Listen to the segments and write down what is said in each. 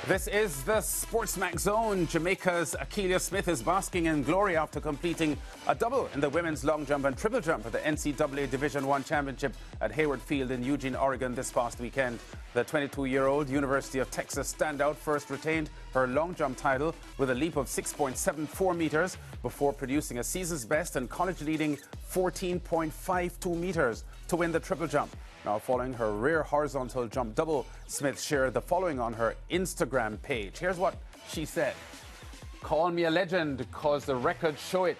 This is the SportsMax Zone. Jamaica's Ackelia Smith is basking in glory after completing a double in the women's long jump and triple jump at the NCAA Div1 Championship at Hayward Field in Eugene, Oregon this past weekend. The 22-year-old University of Texas standout first retained her long jump title with a leap of 6.74 meters before producing a season's best and college-leading 14.52 meters to win the triple jump. Now, following her rear horizontal jump double, Smith shared the following on her Instagram page. Here's what she said. "Call me a legend, cause the records show it.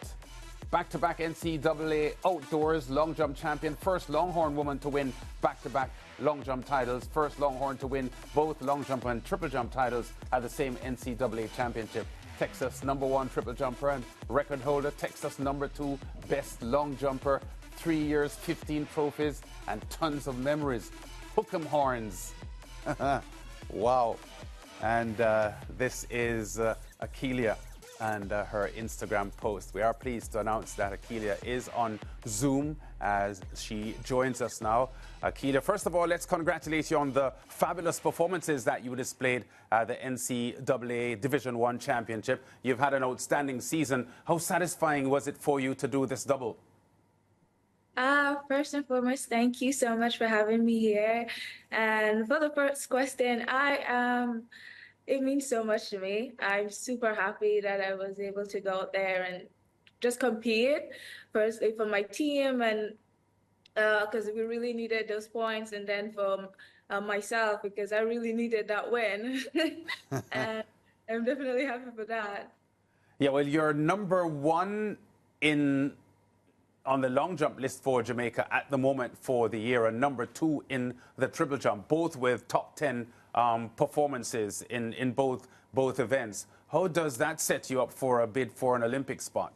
Back-to-back NCAA outdoors long jump champion, first Longhorn woman to win back-to-back long jump titles, first Longhorn to win both long jump and triple jump titles at the same NCAA championship. Texas #1 triple jumper and record holder, Texas #2 best long jumper, 3 years, 15 trophies, and tons of memories. Hook 'em horns." Wow. And this is Ackelia and her Instagram post. We are pleased to announce that Ackelia is on Zoom as she joins us now. Ackelia, first of all, let's congratulate you on the fabulous performances that you displayed at the NCAA Div1 Championship. You've had an outstanding season. How satisfying was it for you to do this double? First and foremost, thank you so much for having me here. And for the first question, it means so much to me. I'm super happy that I was able to go out there and just compete, firstly for my team, and because we really needed those points, and then for myself, because I really needed that win. And I'm definitely happy for that. Yeah, well, you're #1 on the long jump list for Jamaica at the moment for the year, and #2 in the triple jump, both with top 10 performances in both events. How does that set you up for a bid for an Olympic spot?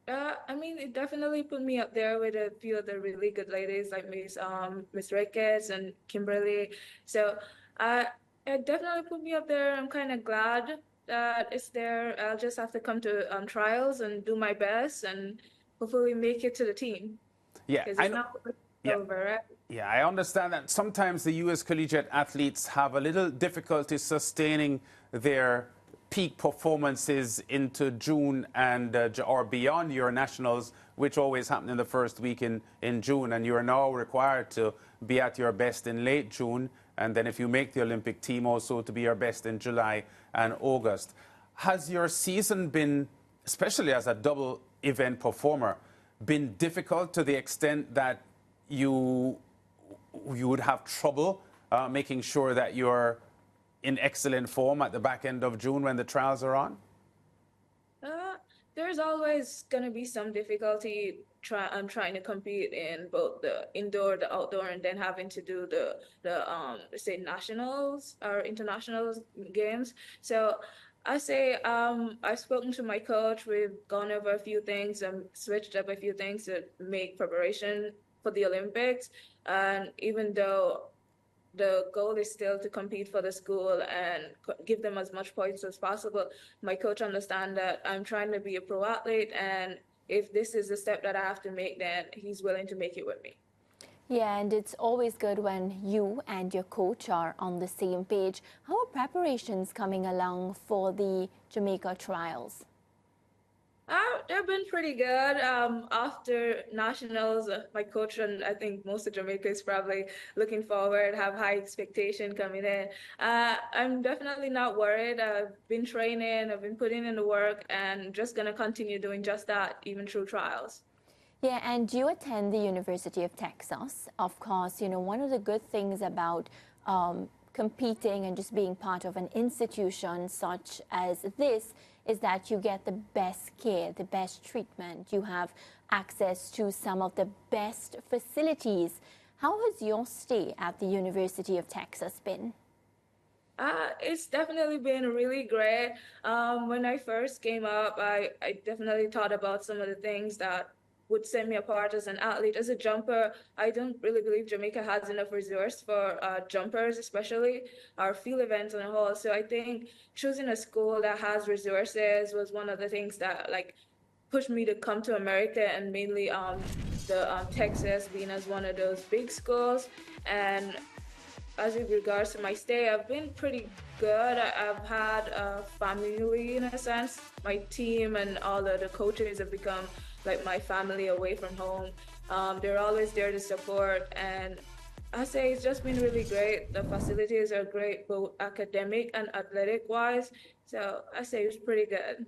I mean, it definitely put me up there with a few of the really good ladies like Miss Ricketts and Kimberly. So it definitely put me up there. I'm kind of glad that it's there. I'll just have to come to trials and do my best and hopefully make it to the team. Yeah, because it's not over, right? Yeah, I understand that sometimes the U.S. collegiate athletes have a little difficulty sustaining their peak performances into June and or beyond your nationals, which always happen in the first week in June, and you are now required to be at your best in late June, and then if you make the Olympic team, also to be your best in July and August. Has your season been, especially as a double event performer, been difficult to the extent that you would have trouble making sure that you're in excellent form at the back end of June when the trials are on? There's always going to be some difficulty trying to compete in both the indoor, the outdoor, and then having to do the say nationals or international games. So I say I've spoken to my coach. We've gone over a few things and switched up a few things to make preparation for the Olympics. And even though the goal is still to compete for the school and give them as much points as possible, my coach understands that I'm trying to be a pro athlete, and if this is the step that I have to make, then he's willing to make it with me. Yeah, and it's always good when you and your coach are on the same page. How are preparations coming along for the Jamaica trials? They've been pretty good. After nationals, my coach and I think most of Jamaica is probably looking forward, have high expectation coming in. I'm definitely not worried. I've been training, I've been putting in the work, and just going to continue doing just that, even through trials. Yeah, and you attend the University of Texas. Of course, you know, one of the good things about competing and just being part of an institution such as this is that you get the best care, the best treatment. You have access to some of the best facilities. How has your stay at the University of Texas been? It's definitely been really great. When I first came up, I definitely thought about some of the things that would set me apart as an athlete. As a jumper, I don't really believe Jamaica has enough resource for jumpers, especially our field events and all. So I think choosing a school that has resources was one of the things that like pushed me to come to America, and mainly Texas being as one of those big schools. And as in regards to my stay, I've been pretty good. I've had a family in a sense. My team and all of the coaches have become like my family away from home. They're always there to support, and I say it's just been really great. The facilities are great, both academic and athletic wise. So I say it's pretty good.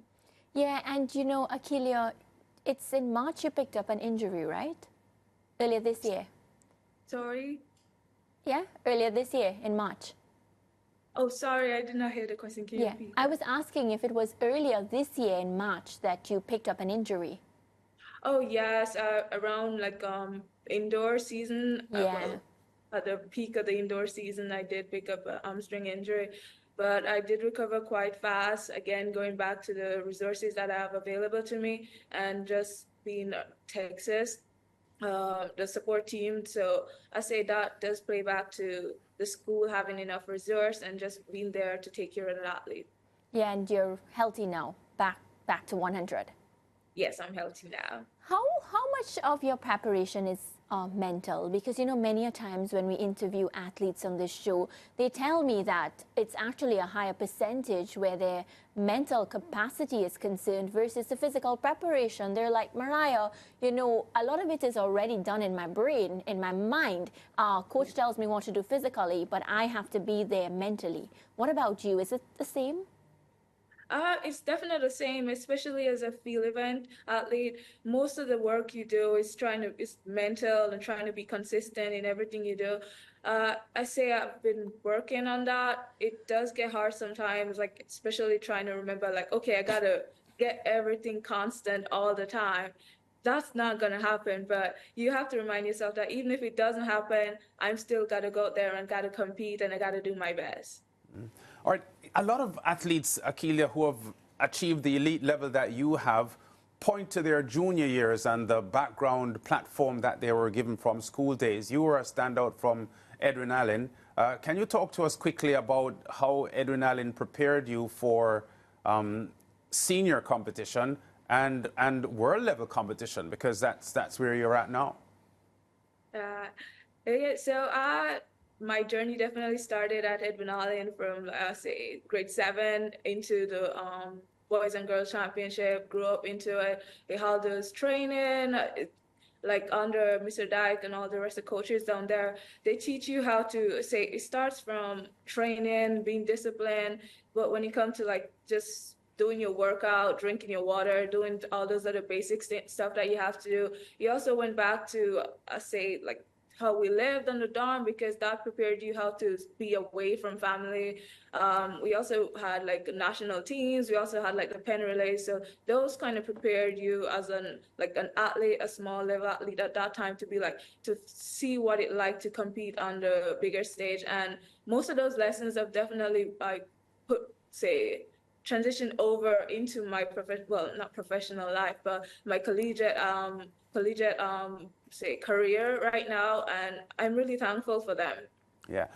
Yeah, and you know, Ackelia, it's in March you picked up an injury, right? Earlier this year. Sorry. Yeah, earlier this year in March. Oh, sorry, I did not hear the question. Can you repeat? I was asking if it was earlier this year in March that you picked up an injury. Oh yes, around like indoor season. Well, at the peak of the indoor season, I did pick up a hamstring injury, but I did recover quite fast. Again, going back to the resources that I have available to me, and just being Texas, the support team. So I say that does play back to the school having enough resource and just being there to take care of the athlete. Yeah, and you're healthy now, back to 100. Yes, I'm healthy now. How much of your preparation is mental? Because you know, many a times when we interview athletes on this show, they tell me that it's actually a higher percentage where their mental capacity is concerned versus the physical preparation. They're like, Mariah, you know, a lot of it is already done in my brain, in my mind. Coach tells me what to do physically, but I have to be there mentally. What about you? Is it the same? It's definitely the same, especially as a field event athlete. Most of the work you do is mental and trying to be consistent in everything you do. I say I've been working on that. It does get hard sometimes, like especially trying to remember, like, okay, I gotta get everything constant all the time. That's not gonna happen, but you have to remind yourself that even if it doesn't happen, I'm still gotta go out there and gotta compete and I gotta do my best. All right, a lot of athletes, Ackelia, who have achieved the elite level that you have, point to their junior years and the background platform that they were given from school days. You were a standout from Edwin Allen. Can you talk to us quickly about how Edwin Allen prepared you for senior competition and world level competition, because that's where you're at now? My journny definitely started at Edwin Allen from, say, grade 7 into the Boys and Girls Championship, grew up into it. We had this training, like under Mr. Dyke and all the rest of the coaches down there. They teach you how to, say, it starts from training, being disciplined, but when you come to like just doing your workout, drinking your water, doing all those other basic stuff that you have to do, you also went back to, say, like, how we lived on the dorm, because that prepared you how to be away from family. We also had like national teams. We also had like the pen relay. So those kind of prepared you as an athlete, a small level athlete at that time, to be like, to see what it like to compete on the bigger stage. And most of those lessons have definitely transitioned over into my not professional life, but my collegiate career right now, and I'm really thankful for them. Yeah.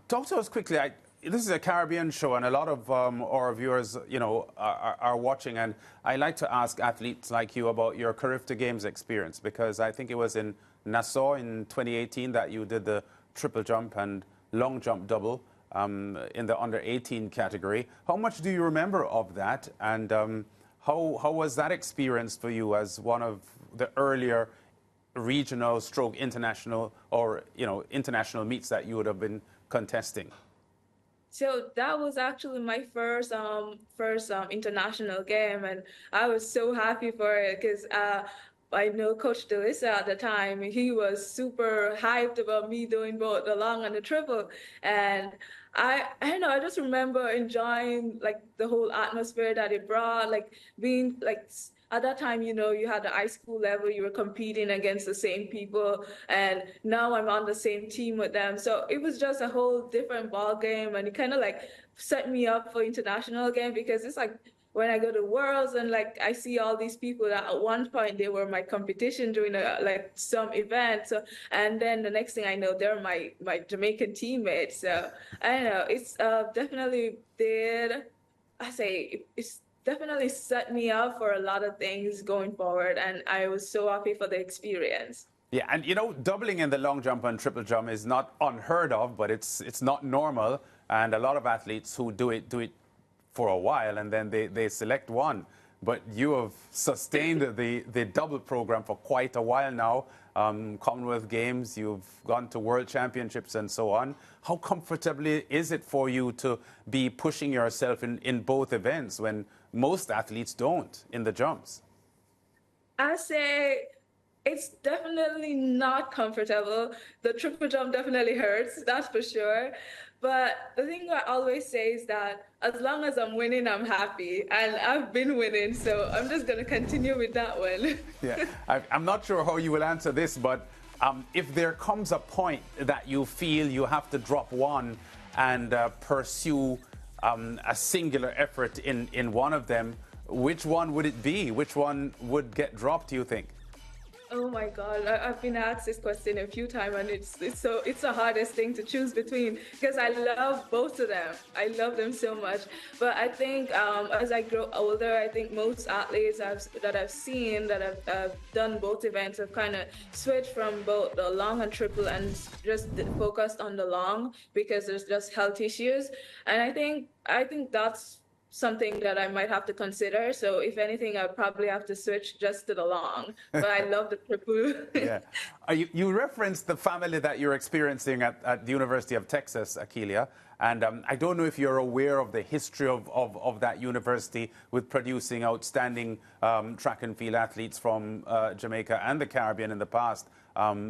Talk to us quickly. This is a Caribbean show, and a lot of our viewers, you know, are watching. And I like to ask athletes like you about your Carifta Games experience, because I think it was in Nassau in 2018 that you did the triple jump and long jump double in the under 18 category. How much do you remember of that, and how was that experience for you as one of the earlier regional stroke international, or international meets that you would have been contesting? So that was actually my first international game, and I was so happy for it, because I know Coach Delissa at the time. He was super hyped about me doing both the long and the triple, and I don't know, I just remember enjoying like the whole atmosphere that it brought, like being like, at that time, you know, you had the high school level, you were competing against the same people, and now I'm on the same team with them. So it was just a whole different ball game, and it kind of like set me up for international game, because it's like, when I go to Worlds and like I see all these people that at one point they were my competition during like some event. So and then the next thing I know, they're my Jamaican teammates. So I don't know. It's definitely did. I say it's definitely set me up for a lot of things going forward, and I was so happy for the experience. Yeah, and you know, doubling in the long jump and triple jump is not unheard of, but it's not normal. And a lot of athletes who do it for a while, and then they select one. But you have sustained the double program for quite a while now. Commonwealth Games, you've gone to World Championships and so on. How comfortably is it for you to be pushing yourself in both events when most athletes don't in the jumps? I say it's definitely not comfortable. The triple jump definitely hurts, that's for sure. But the thing I always say is that as long as I'm winning, I'm happy. And I've been winning, so I'm just going to continue with that one. Yeah, I'm not sure how you will answer this, but if there comes a point that you feel you have to drop one and pursue a singular effort in one of them, which one would it be? Which one would get dropped, do you think? Oh my God, I've been asked this question a few times, and it's the hardest thing to choose between because I love both of them. I love them so much. But I think as I grow older, I think most athletes that I've seen that have done both events have kind of switched from both the long and triple and just focused on the long because there's just health issues. And I think that's something that I might have to consider. So if anything, I'll probably have to switch just to the long. But I love the triple. Yeah. You referenced the family that you're experiencing at the University of Texas, Ackelia. And I don't know if you're aware of the history of that university with producing outstanding track and field athletes from Jamaica and the Caribbean in the past.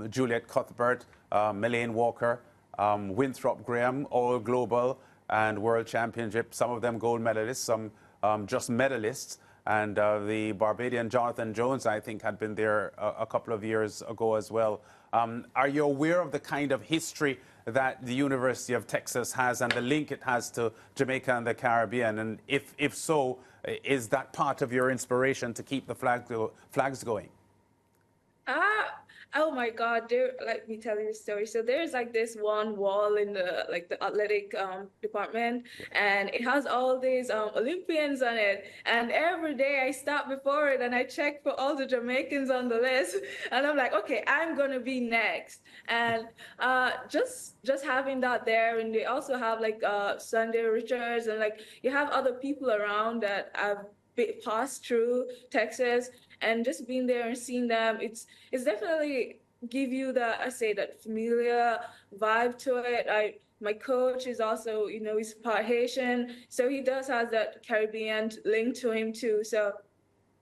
Juliet Cuthbert, Melaine Walker, Winthrop Graham, all global and World Championship, some of them gold medalists, some just medalists. And the Barbadian Jonathan Jones, I think, had been there a couple of years ago as well. Are you aware of the kind of history that the University of Texas has and the link it has to Jamaica and the Caribbean? And if so, is that part of your inspiration to keep the flags going? Oh my God, let me tell you a story. So there's like this one wall in the athletic department, and it has all these Olympians on it. And every day I stop before it and I check for all the Jamaicans on the list, and I'm like, okay, I'm gonna be next. And just having that there, and they also have like Sunday Richards, and like you have other people around that have passed through Texas, and just being there and seeing them, it's definitely give you that familiar vibe to it. My coach is also, he's part Haitian, so he does have that Caribbean link to him too. So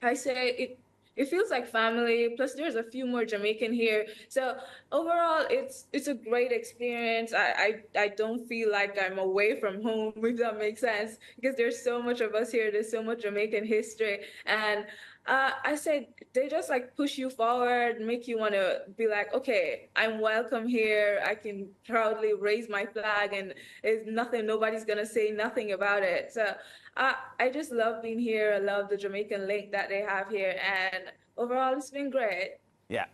I say it feels like family. Plus, there's a few more Jamaican here. So overall, it's a great experience. I don't feel like I'm away from home, if that makes sense, because there's so much of us here. There's so much Jamaican history, and I said they just like push you forward, make you want to be like, okay, I'm welcome here. I can proudly raise my flag, and it's nothing. Nobody's gonna say nothing about it. So I just love being here. I love the Jamaican link that they have here, and overall, it's been great. Yeah.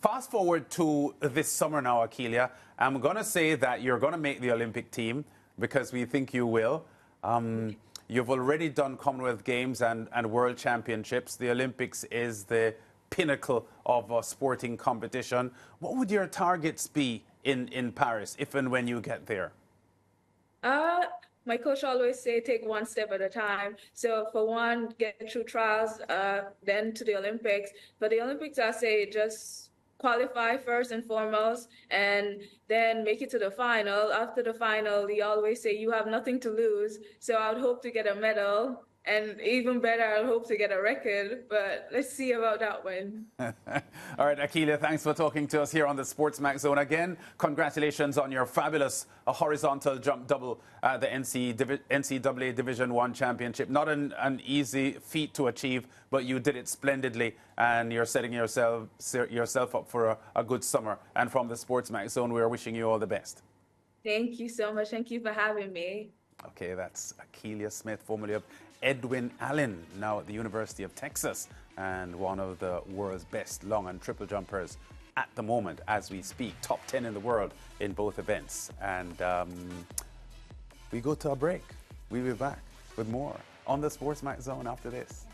Fast forward to this summer now, Ackelia. I'm going to say that you're going to make the Olympic team because we think you will. You've already done Commonwealth Games and World Championships. The Olympics is the pinnacle of a sporting competition. What would your targets be in Paris, if and when you get there? My coach always say take one step at a time. So for one, get through trials, then to the Olympics. For the Olympics, I say just qualify first and foremost, and then make it to the final. After the final, they always say you have nothing to lose. So I would hope to get a medal. And even better, I'll hope to get a record, but let's see about that one. All right, Ackelia, thanks for talking to us here on the SportsMax Zone. Again, congratulations on your fabulous horizontal jump double at the NCAA Division 1 Championship. Not an easy feat to achieve, but you did it splendidly, and you're setting yourself up for a good summer. And from the SportsMax Zone, we are wishing you all the best. Thank you so much. Thank you for having me. Okay, that's Ackelia Smith, formerly of Edwin Allen, now at the University of Texas, and one of the world's best long and triple jumpers at the moment as we speak. Top 10 in the world in both events. And we go to a break. We'll be back with more on the SportsMax Zone after this.